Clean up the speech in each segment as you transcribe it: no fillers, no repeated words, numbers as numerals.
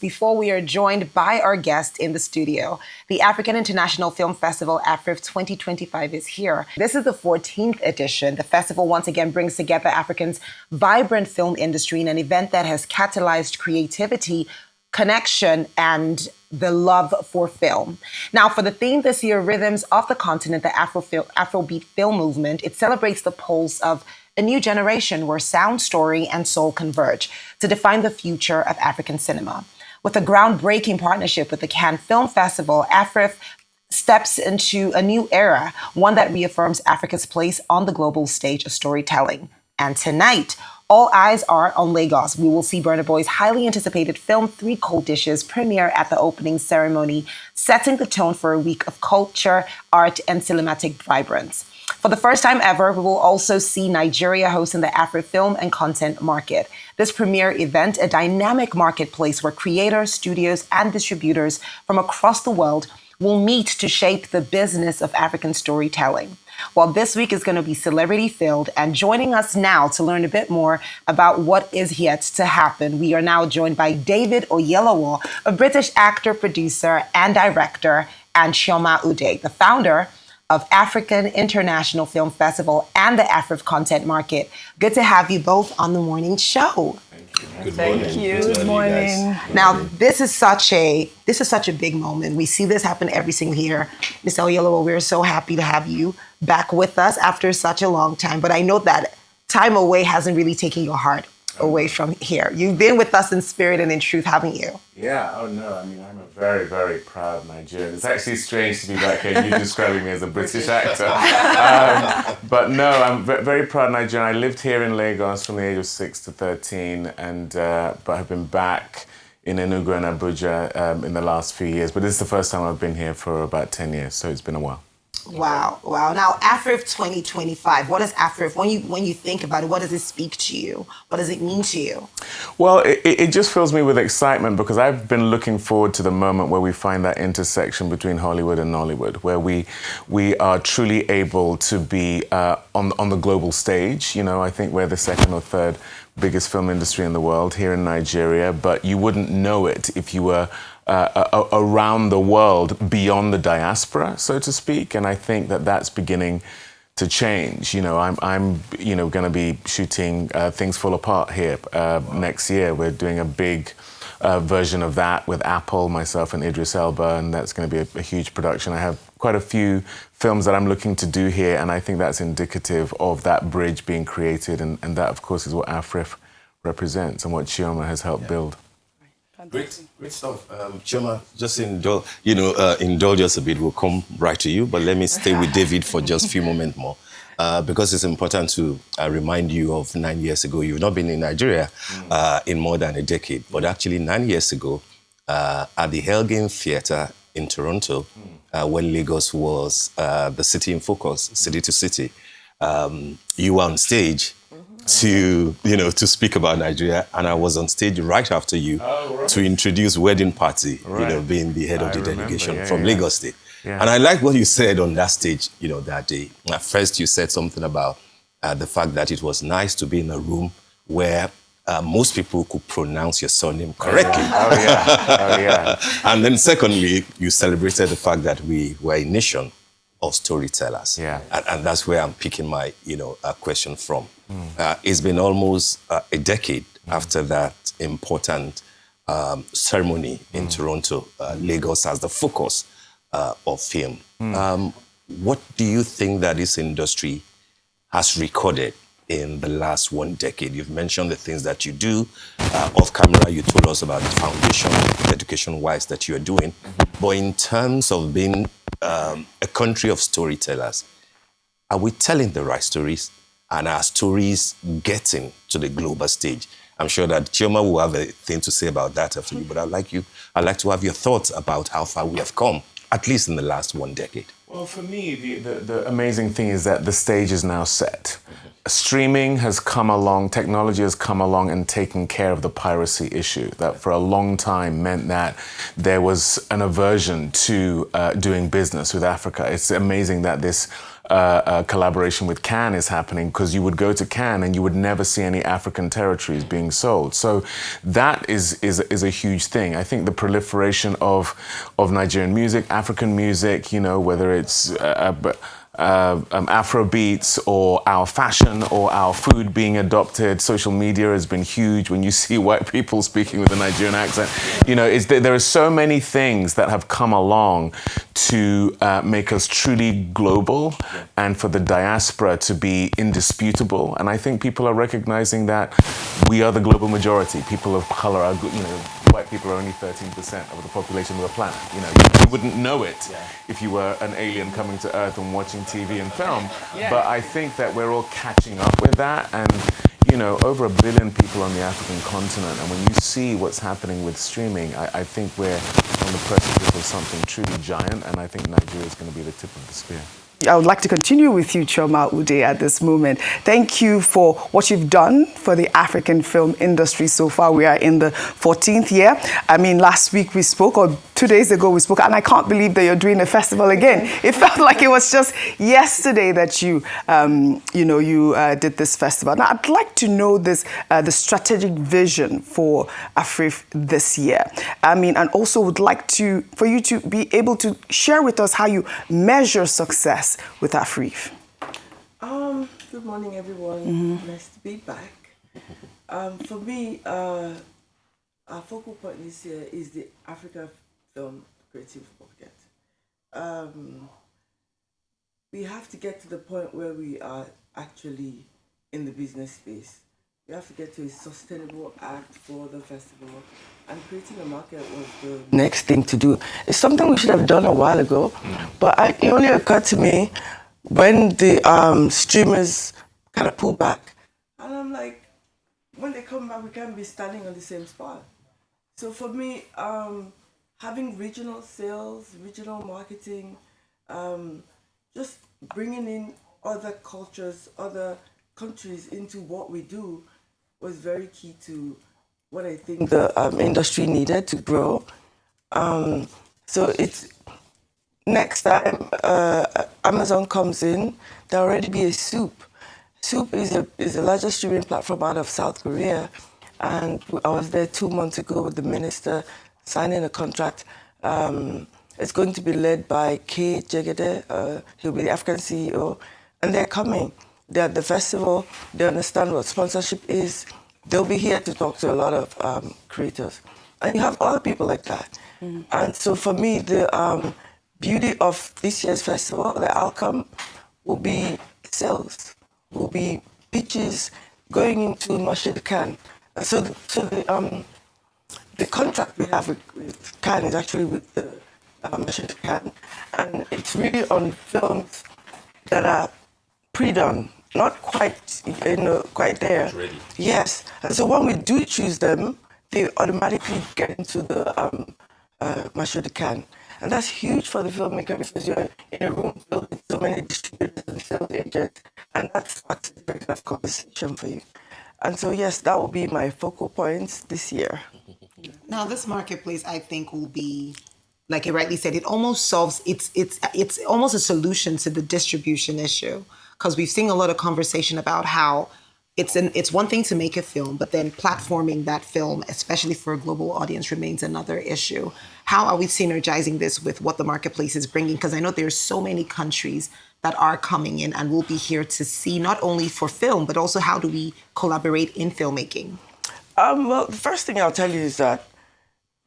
before we are joined by our guest in the studio. The African International Film Festival, AFRIFF 2025 is here. This is the 14th edition. The festival once again brings together Africans' vibrant film industry in an event that has catalyzed creativity, connection, and the love for film. Now, for the theme this year, Rhythms of the Continent, the Afrobeat film movement, it celebrates the pulse of a new generation where sound, story, and soul converge to define the future of African cinema. With a groundbreaking partnership with the Cannes Film Festival, AFRIFF steps into a new era, one that reaffirms Africa's place on the global stage of storytelling. And tonight, all eyes are on Lagos. We will see Burna Boy's highly anticipated film, Three Cold Dishes, premiere at the opening ceremony, setting the tone for a week of culture, art, and cinematic vibrance. For the first time ever, we will also see Nigeria hosting the Afro Film and Content Market. This premiere event, a dynamic marketplace where creators, studios, and distributors from across the world will meet to shape the business of African storytelling. Well, this week is going to be celebrity-filled, and joining us now to learn a bit more about what is yet to happen, we are now joined by David Oyelowo, a British actor, producer, and director, and Chioma Ude, the founder of African International Film Festival and the AFRIFF Content Market. Good to have you both on the morning show. Thank you. Good morning. Now, this is such a big moment. We see this happen every single year. Ms. Oyelowo, we're so happy to have you back with us after such a long time. But I know that time away hasn't really taken your heart away from here. You've been with us in spirit and in truth, haven't you? Yeah, oh no, I mean, I'm a very, very proud Nigerian. It's actually strange to be back here, you describing me as a British actor. But no, I'm very proud Nigerian. I lived here in Lagos from the age of 6 to 13, and but I've been back in Enugu and Abuja in the last few years. But this is the first time I've been here for about 10 years, so it's been a while. Wow. Now, AFRIFF 2025, what is AFRIFF? When you think about it, what does it speak to you? What does it mean to you? Well, it just fills me with excitement because I've been looking forward to the moment where we find that intersection between Hollywood and Nollywood, where we are truly able to be on the global stage. You know, I think we're the second or third biggest film industry in the world here in Nigeria, but you wouldn't know it if you were around the world beyond the diaspora, so to speak. And I think that that's beginning to change. You know, I'm going to be shooting Things Fall Apart here next year. We're doing a big version of that with Apple, myself and Idris Elba, and that's going to be a huge production. I have quite a few films that I'm looking to do here, and I think that's indicative of that bridge being created, and that, of course, is what AFRIFF represents and what Chioma has helped build. Great stuff. Chioma, just indulge us a bit. We'll come right to you, but let me stay with David for just a few moments more. Because it's important to remind you of 9 years ago. You've not been in Nigeria in more than a decade, but actually 9 years ago at the Elgin Theatre in Toronto, when Lagos was the city in focus, city to city, you were on stage to speak about Nigeria, and I was on stage right after you to introduce Wedding Party, being the head of the delegation from Lagos State. Yeah. And I like what you said on that stage, that day. At first, you said something about the fact that it was nice to be in a room where most people could pronounce your surname correctly. Oh yeah. And then secondly, you celebrated the fact that we were a nation of storytellers. Yeah. And that's where I'm picking my, question from. It's been almost a decade after that important ceremony in Toronto, Lagos as the focus of film. What do you think that this industry has recorded in the last 1 decade? You've mentioned the things that you do. Off camera, you told us about the foundation, education-wise, that you're doing. But in terms of being a country of storytellers, are we telling the right stories? And are stories getting to the global stage? I'm sure that Chioma will have a thing to say about that after you, but I'd like to have your thoughts about how far we have come, at least in the last 1 decade. Well, for me, the amazing thing is that the stage is now set. Streaming has come along, technology has come along and taken care of the piracy issue that for a long time meant that there was an aversion to doing business with Africa. It's amazing that this collaboration with Cannes is happening, because you would go to Cannes and you would never see any African territories being sold. So that is a huge thing. I think the proliferation of Nigerian music, African music, you know, whether it's Afrobeats or our fashion or our food being adopted. Social media has been huge. When you see white people speaking with a Nigerian accent, you know, there are so many things that have come along to make us truly global, and for the diaspora to be indisputable. And I think people are recognizing that we are the global majority. People of color are, you know, white people are only 13% of the population of the planet. You know, you wouldn't know it if you were an alien coming to Earth and watching TV and film. But I think that we're all catching up with that. And, you know, over 1 billion people on the African continent. And when you see what's happening with streaming, I think we're on the precipice of something truly giant. And I think Nigeria is going to be the tip of the spear. I would like to continue with you, Chioma Ude, at this moment. Thank you for what you've done for the African film industry so far. We are in the 14th year. I mean, last week we spoke, or 2 days ago we spoke, and I can't believe that you're doing a festival again. It felt like it was just yesterday that you did this festival. Now, I'd like to know the strategic vision for AFRIFF this year. I mean, and also would like for you to be able to share with us how you measure success with AFRIFF. Good morning, everyone. Nice to be back. For me, our focal point this year is the Africa Film Creative Pocket. We have to get to the point where we are actually in the business space. We have to get to a sustainable act for the festival, and creating a market was the next thing to do. It's something we should have done a while ago, but it only occurred to me when the streamers kind of pull back. And I'm like, when they come back, we can't be standing on the same spot. So for me, having regional sales, regional marketing, just bringing in other cultures, other countries into what we do was very key to what I think the industry needed to grow. So it's next time Amazon comes in, there'll already be a Soup. Soup is the largest streaming platform out of South Korea, and I was there 2 months ago with the minister signing a contract. It's going to be led by K. Jegede. He'll be the African CEO, and they're coming. They're at the festival. They understand what sponsorship is. They'll be here to talk to a lot of creators. And you have other people like that. And so for me, the beauty of this year's festival, the outcome, will be sales, will be pitches going into Marché de Cannes. So the contract we have with Cannes is actually with the Marché de Cannes. And it's really on films that are pre-done. Not quite, quite there. Ready. Yes. And so when we do choose them, they automatically get into the Marché de Cannes. And that's huge for the filmmaker, because you're in a room filled with so many distributors and sales agents, and that's a very tough conversation for you. And so, yes, that will be my focal points this year. Now, this marketplace, I think, will be, like you rightly said, it almost solves, it's almost a solution to the distribution issue. Because we've seen a lot of conversation about how it's one thing to make a film, but then platforming that film, especially for a global audience, remains another issue. How are we synergizing this with what the marketplace is bringing? Because I know there's so many countries that are coming in and will be here to see not only for film, but also how do we collaborate in filmmaking? Well, the first thing I'll tell you is that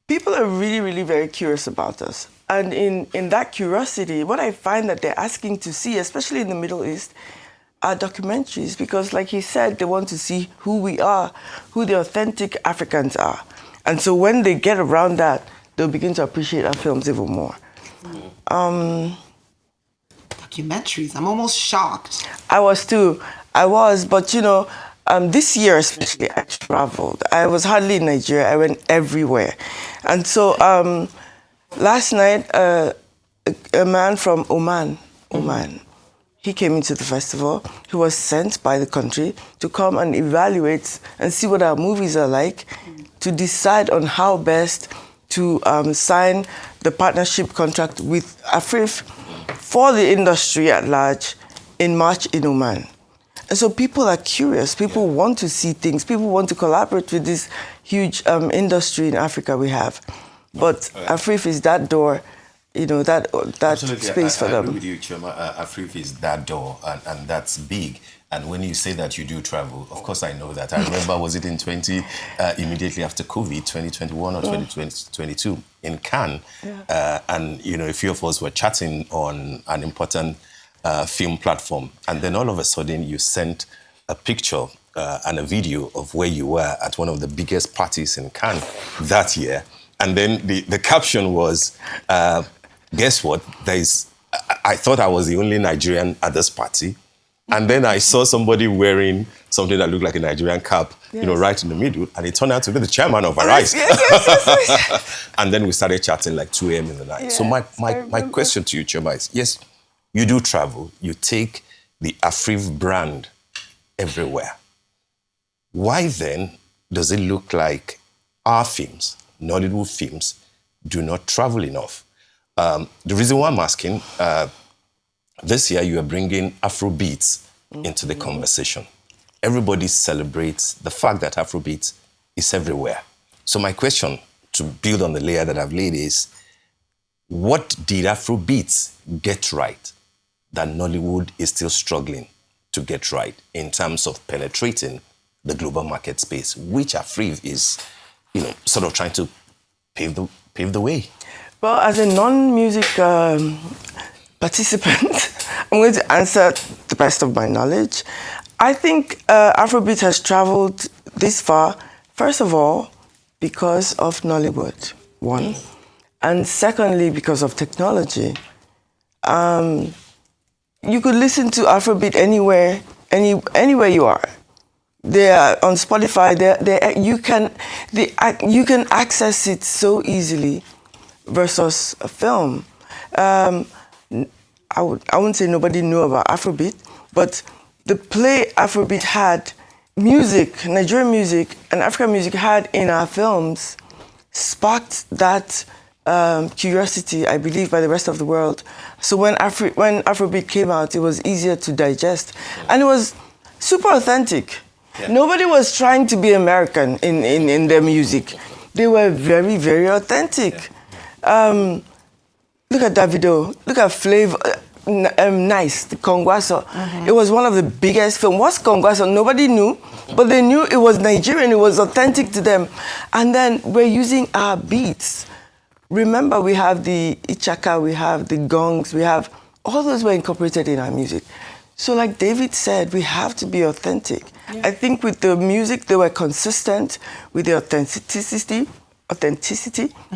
people are really, really very curious about us. And in that curiosity, what I find that they're asking to see, especially in the Middle East, are documentaries. Because like he said, they want to see who we are, who the authentic Africans are. And so when they get around that, they'll begin to appreciate our films even more. Documentaries, I'm almost shocked. I was too. But this year especially, I traveled. I was hardly in Nigeria. I went everywhere. And so last night, a man from Oman, he came into the festival. He was sent by the country to come and evaluate and see what our movies are like, to decide on how best to sign the partnership contract with AFRIFF for the industry at large in March in Oman. And so people are curious. People want to see things. People want to collaborate with this huge industry in Africa we have. But AFRIFF is that door, you know, that space for them. I agree with you, Chioma. AFRIFF is that door, and that's big. And when you say that you do travel, of course I know that. I remember, was it in immediately after COVID, 2021 or 2022, in Cannes? Yeah. And, you know, a few of us were chatting on an important film platform. And then all of a sudden you sent a picture and a video of where you were at one of the biggest parties in Cannes that year. And then the caption was, guess what? I thought I was the only Nigerian at this party. And then I saw somebody wearing something that looked like a Nigerian cap, you know, right in the middle. And it turned out to be the chairman of ARISE. Yes. And then we started chatting like 2 a.m. in the night. Yes, so my question to you, Chioma, is, yes, you do travel. You take the AFRIFF brand everywhere. Why then does it look like our films, Nollywood films, do not travel enough? The reason why I'm asking, this year, you are bringing Afrobeats into the conversation. Everybody celebrates the fact that Afrobeats is everywhere. So my question, to build on the layer that I've laid, is, what did Afrobeats get right that Nollywood is still struggling to get right in terms of penetrating the global market space, which AFRIFF is, you know, sort of trying to pave the way? Well, as a non-music participant, I'm going to answer the best of my knowledge. I think Afrobeat has traveled this far, first of all, because of Nollywood, one, and secondly, because of technology. You could listen to Afrobeat anywhere you are. They are on Spotify. You can access it so easily versus a film. I wouldn't say nobody knew about Afrobeat, but the play Afrobeat had, music, Nigerian music and African music had in our films, sparked that curiosity, I believe, by the rest of the world. So when Afrobeat came out, it was easier to digest. And it was super authentic. Yeah. Nobody was trying to be American in their music. They were very, very authentic. Yeah. Look at Davido, look at Flavor, Nice, the Kongwaso. It was one of the biggest films. What's Kongwaso? Nobody knew, but they knew it was Nigerian, it was authentic to them. And then we're using our beats. Remember, we have the Ichaka, we have the gongs, we have, all those were incorporated in our music. So like David said, we have to be authentic. Yeah. I think with the music, they were consistent with the authenticity.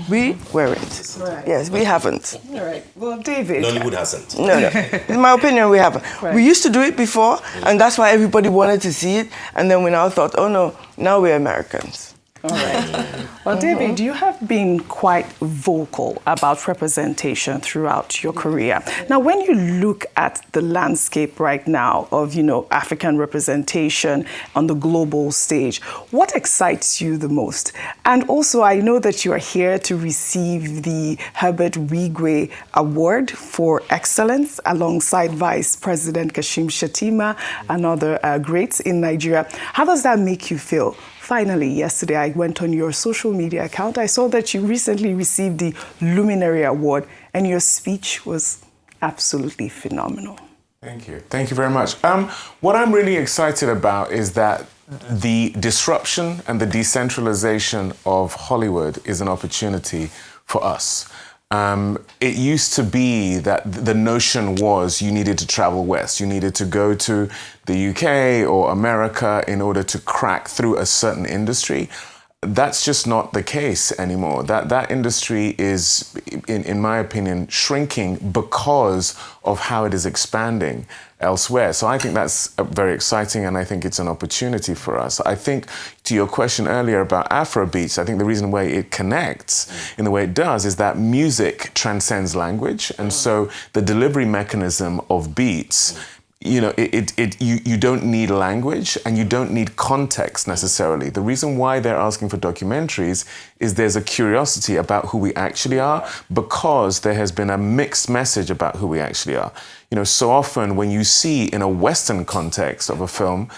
We weren't. Right. Yes, we haven't. All right. Well, David. Nollywood hasn't. No. In my opinion, we haven't. Right. We used to do it before, and that's why everybody wanted to see it. And then we now thought, oh no, now we're Americans. All right. Well, David, you have been quite vocal about representation throughout your career. Now, when you look at the landscape right now of, African representation on the global stage, what excites you the most? And also, I know that you are here to receive the Herbert Wigwe Award for Excellence alongside Vice President Kashim Shettima and other greats in Nigeria. How does that make you feel? Finally, yesterday, I went on your social media account. I saw that you recently received the Luminary Award, and your speech was absolutely phenomenal. Thank you. Thank you very much. What I'm really excited about is that the disruption and the decentralization of Hollywood is an opportunity for us. It used to be that the notion was you needed to travel west. You needed to go to the UK or America in order to crack through a certain industry. That's just not the case anymore. That industry is, in my opinion, shrinking because of how it is expanding elsewhere. So I think that's very exciting, and I think it's an opportunity for us. I think, to your question earlier about Afrobeats, I think the reason why it connects in the way it does is that music transcends language, and so the delivery mechanism of beats you don't need language and you don't need context necessarily. The reason why they're asking for documentaries is there's a curiosity about who we actually are, because there has been a mixed message about who we actually are. So often when you see in a Western context of a film,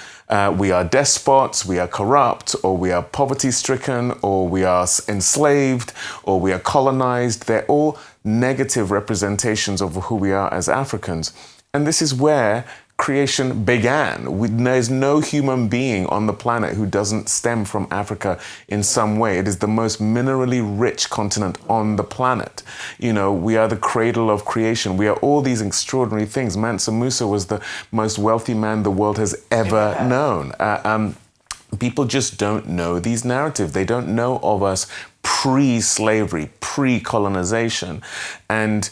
we are despots, we are corrupt, or we are poverty-stricken, or we are enslaved, or we are colonized. They're all negative representations of who we are as Africans. And this is where creation began. There's no human being on the planet who doesn't stem from Africa in some way. It is the most minerally rich continent on the planet. We are the cradle of creation. We are all these extraordinary things. Mansa Musa was the most wealthy man the world has ever known. People just don't know these narratives. They don't know of us pre-slavery, pre-colonization. And,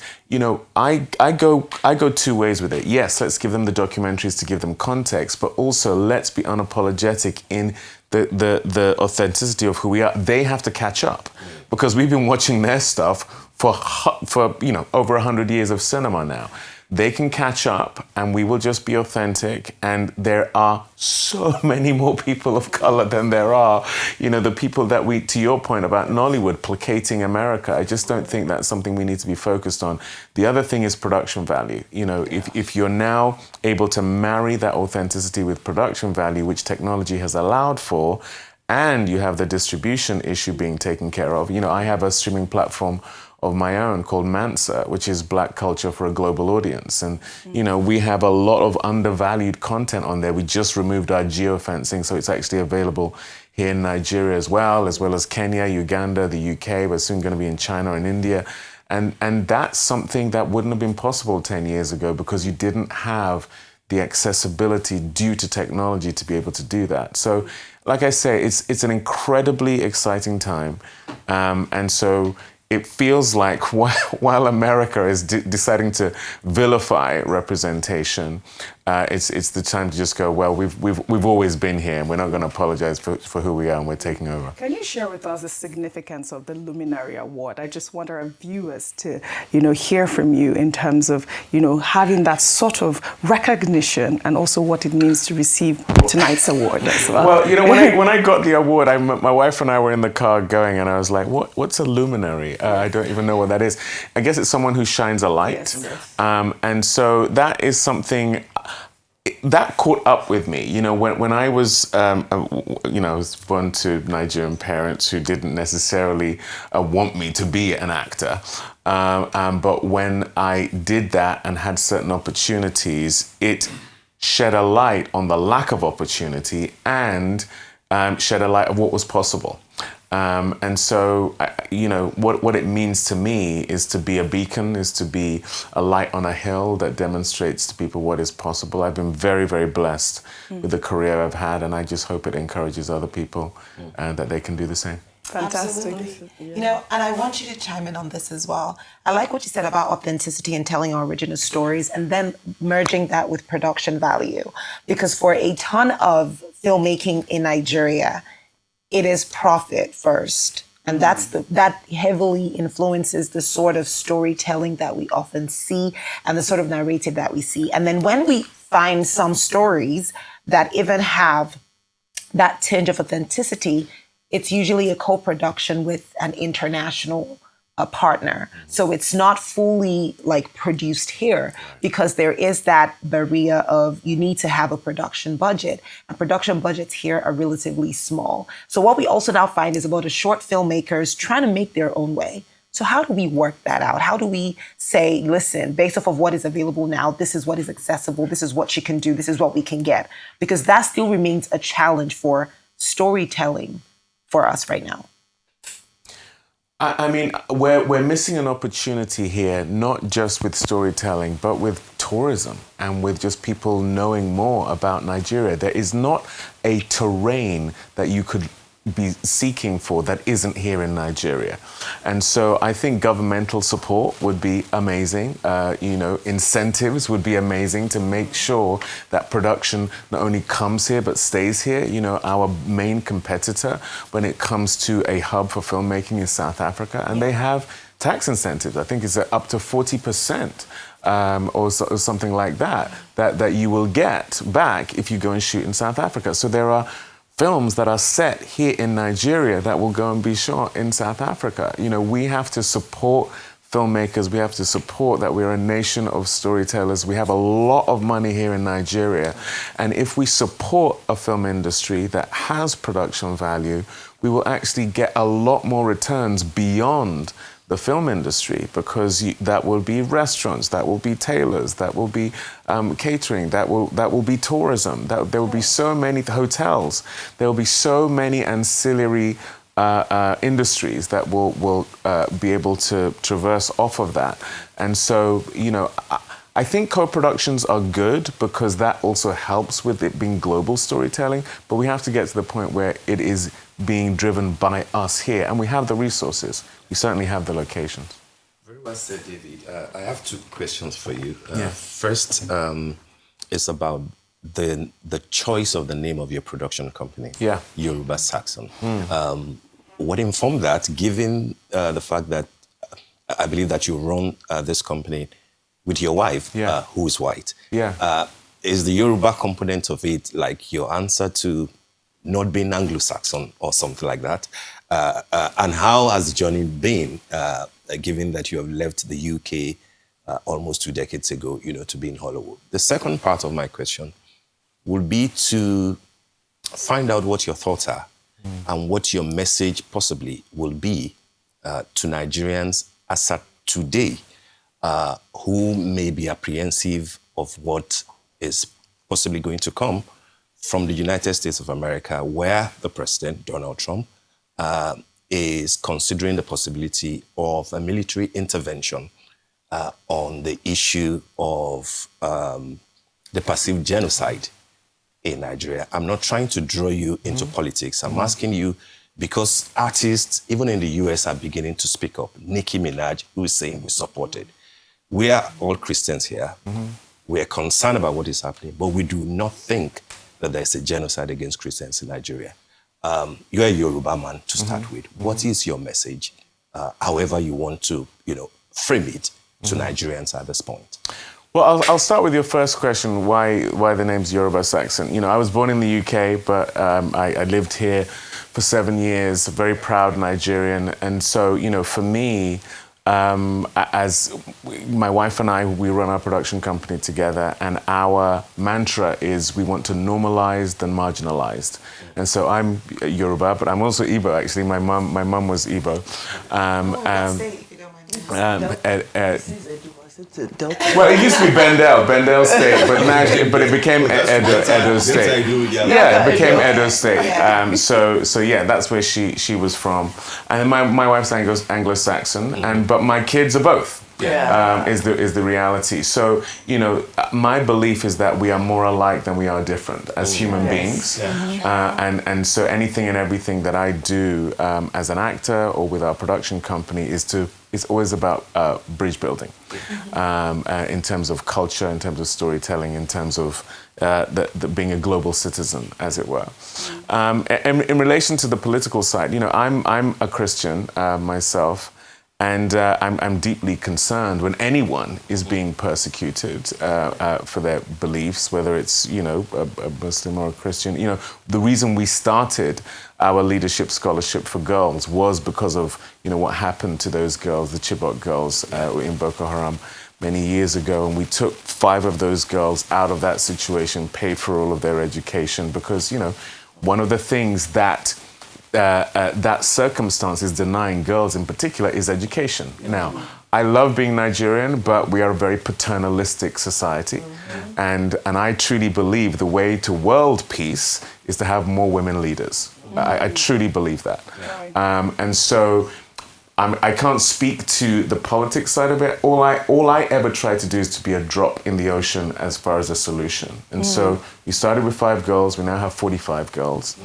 I go two ways with it. Yes, let's give them the documentaries to give them context, but also let's be unapologetic in the authenticity of who we are. They have to catch up, because we've been watching their stuff for over 100 years of cinema now. They can catch up and we will just be authentic. And there are so many more people of color than there are, the people that to your point about Nollywood placating America, I just don't think that's something we need to be focused on. The other thing is production value. If you're now able to marry that authenticity with production value, which technology has allowed for, and you have the distribution issue being taken care of. I have a streaming platform of my own called Mansa, which is Black culture for a global audience. And, we have a lot of undervalued content on there. We just removed our geofencing, so it's actually available here in Nigeria as well as Kenya, Uganda, the UK. We're soon going to be in China and India. And that's something that wouldn't have been possible 10 years ago, because you didn't have the accessibility due to technology to be able to do that. So, like I say, it's an incredibly exciting time. And so it feels like while America is deciding to vilify representation, it's the time to just go, well, we've always been here, and we're not going to apologize for who we are, and we're taking over. Can you share with us the significance of the Luminary Award? I just want our viewers to, hear from you in terms of, having that sort of recognition, and also what it means to receive tonight's award as well. Well, when I got the award, my wife and I were in the car going, and I was like, what's a luminary? I don't even know what that is. I guess it's someone who shines a light. Yes. And so that is something that caught up with me. When I was, I was born to Nigerian parents who didn't necessarily want me to be an actor. But when I did that and had certain opportunities, it shed a light on the lack of opportunity and shed a light of what was possible. And so, what it means to me is to be a beacon, is to be a light on a hill that demonstrates to people what is possible. I've been very, very blessed with the career I've had, and I just hope it encourages other people that they can do the same. Fantastic. And I want you to chime in on this as well. I like what you said about authenticity and telling our original stories, and then merging that with production value. Because for a ton of filmmaking in Nigeria, it is profit first. And that heavily influences the sort of storytelling that we often see and the sort of narrative that we see. And then when we find some stories that even have that tinge of authenticity, it's usually a co-production with an international partner. So it's not fully produced here, because there is that barrier of you need to have a production budget, and production budgets here are relatively small. So what we also now find is about the short filmmakers trying to make their own way. So how do we work that out? How do we say, listen, based off of what is available now, this is what is accessible, this is what you can do, this is what we can get? Because that still remains a challenge for storytelling for us right now. I mean, we're missing an opportunity here, not just with storytelling, but with tourism and with just people knowing more about Nigeria. There is not a terrain that you could be seeking for that isn't here in Nigeria. And so I think governmental support would be amazing. Incentives would be amazing to make sure that production not only comes here but stays here. Our main competitor when it comes to a hub for filmmaking is South Africa, and they have tax incentives. I think it's up to 40%. or something like that you will get back if you go and shoot in South Africa. So there are films that are set here in Nigeria that will go and be shot in South Africa. You know, we have to support filmmakers. We have to support that we're a nation of storytellers. We have a lot of money here in Nigeria. And if we support a film industry that has production value, we will actually get a lot more returns beyond the film industry, because that will be restaurants, that will be tailors, that will be catering, that will be tourism, there will be so many hotels, there will be so many ancillary industries that will be able to traverse off of that. And so, you know, I think co-productions are good because that also helps with it being global storytelling, but we have to get to the point where it is being driven by us here, and we have the resources. We certainly have the locations. Very well said, David. I have two questions for you. Yeah. First, it's about the choice of the name of your production company, Yeah. Yoruba Saxon. What informed that, given the fact that I believe that you run this company with your wife, Yeah. who is white? Yeah. Is the Yoruba component of it like your answer to not being Anglo-Saxon or something like that? And how has the journey been, given that you have left the UK almost 2 decades ago, you know, to be in Hollywood? The second part of my question would be to find out what your thoughts are and what your message possibly will be to Nigerians as at today, who may be apprehensive of what is possibly going to come from the United States of America, where the president, Donald Trump, is considering the possibility of a military intervention on the issue of the perceived genocide in Nigeria. I'm not trying to draw you into politics. I'm asking you because artists, even in the US, are beginning to speak up. Nicki Minaj, who is saying we support it. We are all Christians here. We are concerned about what is happening, but we do not think that there's a genocide against Christians in Nigeria. You're a Yoruba man to start with. What is your message, however you want to, you know, frame it to Nigerians at this point? Well, I'll start with your first question, why the name's Yoruba Saxon. You know, I was born in the UK, but I lived here for 7 years, a very proud Nigerian. And so, you know, for me, as my wife and I, we run our production company together, and our mantra is we want to normalize the marginalized. And so I'm Yoruba, but I'm also Igbo, actually. My mum was Igbo. Well, it used to be Bendel State, but it became Edo State. Yeah, it became Edo State. So yeah, that's where she was from. And my wife's Anglo-Saxon, but my kids are both. Is the reality. So, you know, my belief is that we are more alike than we are different as human beings. And so anything and everything that I do as an actor or with our production company is always about bridge building in terms of culture, in terms of storytelling, in terms of being a global citizen, as it were. In relation to the political side, you know, I'm a Christian myself. And I'm deeply concerned when anyone is being persecuted for their beliefs, whether it's, you know, a Muslim or a Christian. You know, the reason we started our leadership scholarship for girls was because of, you know, what happened to those girls, the Chibok girls in Boko Haram many years ago. And we took 5 of those girls out of that situation, paid for all of their education, because, you know, one of the things that that circumstance is denying girls in particular is education. Now, I love being Nigerian, but we are a very paternalistic society. And I truly believe the way to world peace is to have more women leaders. I truly believe that. And so I can't speak to the politics side of it. All I ever try to do is to be a drop in the ocean as far as a solution. And so we started with 5 girls. We now have 45 girls.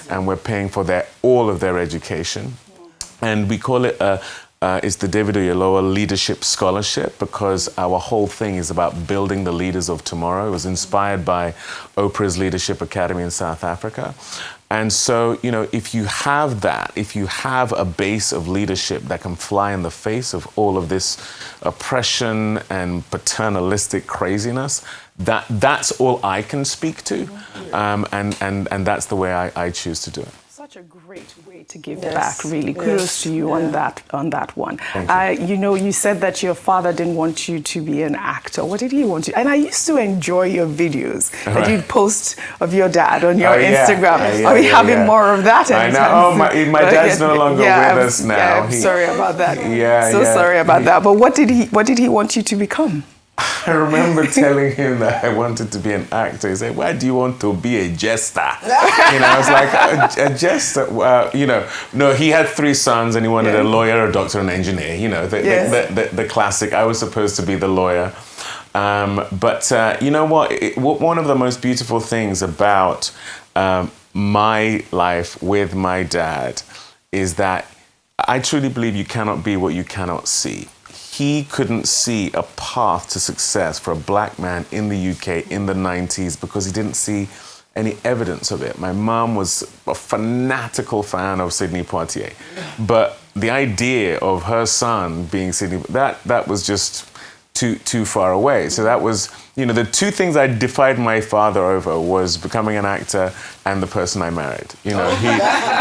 And we're paying for all of their education. And we call it it's the David Oyelowo Leadership Scholarship, because our whole thing is about building the leaders of tomorrow. It was inspired by Oprah's Leadership Academy in South Africa. And so, you know, if you have that, if you have a base of leadership that can fly in the face of all of this oppression and paternalistic craziness, that's all I can speak to. And that's the way I choose to do it. Such a great way to give back, really. Kudos to you on that one. Thank you. You know, you said that your father didn't want you to be an actor. What did he want you? And I used to enjoy your videos that you'd post of your dad on your Instagram. Are we having more of that? I know. Oh, my dad's no longer with us now. I'm sorry about that. Yeah, sorry about that. But what did he want you to become? I remember telling him that I wanted to be an actor. He said, "Why do you want to be a jester?" You know, I was like, a jester? You know, no, he had 3 sons and he wanted a lawyer, a doctor, and an engineer. You know, the classic. I was supposed to be the lawyer. But you know what? One of the most beautiful things about my life with my dad is that I truly believe you cannot be what you cannot see. He couldn't see a path to success for a black man in the UK in the 90s because he didn't see any evidence of it. My mom was a fanatical fan of Sidney Poitier, but the idea of her son being Sidney, that was just too far away. So that was, you know, the 2 things I defied my father over was becoming an actor and the person I married. You know,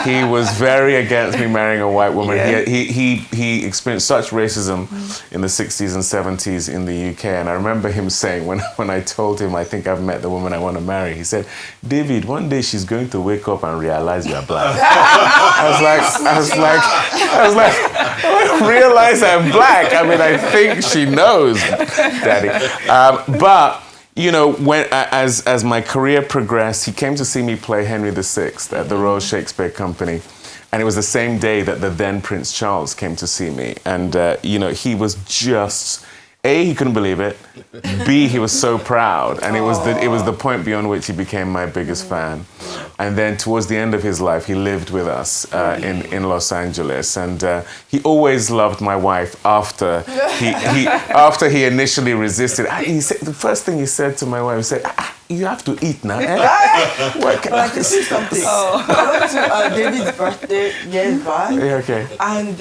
he was very against me marrying a white woman. He experienced such racism in the 60s and 70s in the UK. And I remember him saying, when I told him, I think I've met the woman I want to marry, he said, "David, one day she's going to wake up and realize you're black." I was like, I don't realize I'm black. I mean, I think she knows, Daddy. But you know, when as my career progressed, he came to see me play Henry VI at the Royal Shakespeare Company, and it was the same day that the then Prince Charles came to see me, and you know, he was just. A, he couldn't believe it. B, he was so proud, and it was the point beyond which he became my biggest fan. And then towards the end of his life, he lived with us in Los Angeles, and he always loved my wife. After he initially resisted, he said, the first thing he said to my wife, he said, "You have to eat now." I can see something. I went to David's birthday years back. Okay. And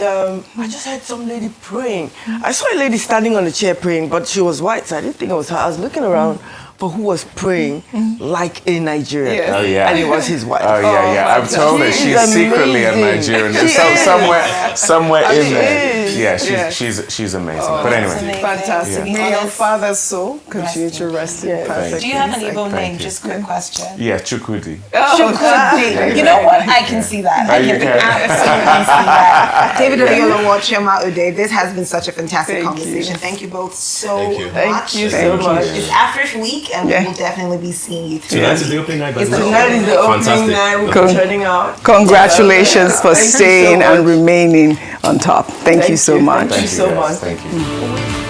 I just heard some lady praying. I saw a lady standing on a chair praying, but she was white, so I didn't think it was her. I was looking around for who was praying like a Nigerian. Yes. Oh, yeah. And it was his wife. Oh, yeah. I've told her she's secretly a Nigerian. Somewhere in there. Yeah, she's amazing. But anyway. Fantastic. Yeah. May your father's soul continue to rest in perfect. Do you have an peace. Igbo name? Just quick question. Yeah, Chukwudi. Chukwudi. You know what? I can see that. I can absolutely see that. David Oyelowo, Chioma Ude, this has been such a fantastic conversation. Thank you both so much. Thank you so much. It's AFRIFF week, and we will definitely be seeing you through. Tonight is the opening night. Tonight is the opening night. We'll be turning out. Congratulations for staying and remaining on top. Thank you so much. Thank you so much. Thank you.